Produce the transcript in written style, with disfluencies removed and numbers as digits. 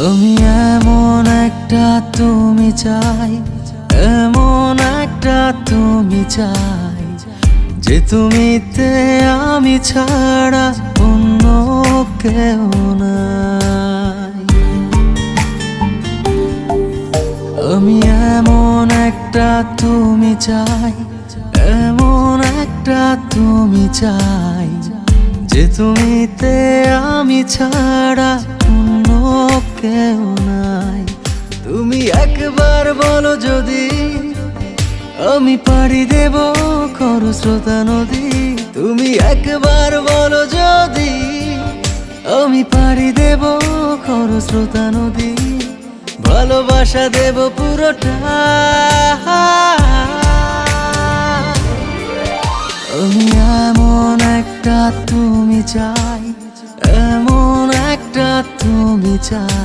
আমি এমন একটা তুমি চাই, এমন একটা তুমি চাই, যে তুমিতে আমি ছাড়া অন্য কেউ নাই। আমি এমন একটা তুমি চাই, এমন একটা তুমি চাই, যে তুমিতে আমি ছাড়া অন্য কেউ নাই। তুমি একবার বলো যদি আমি পাড়ি দেব খরস্রোতা নদী। তুমি একবার বলো যদি আমি পাড়ি দেব খরস্রোতা নদী। ভালোবাসা দেব পুরোটা। আমি এমন একটা তুমি চাই, এমন একটা তুমি চাই।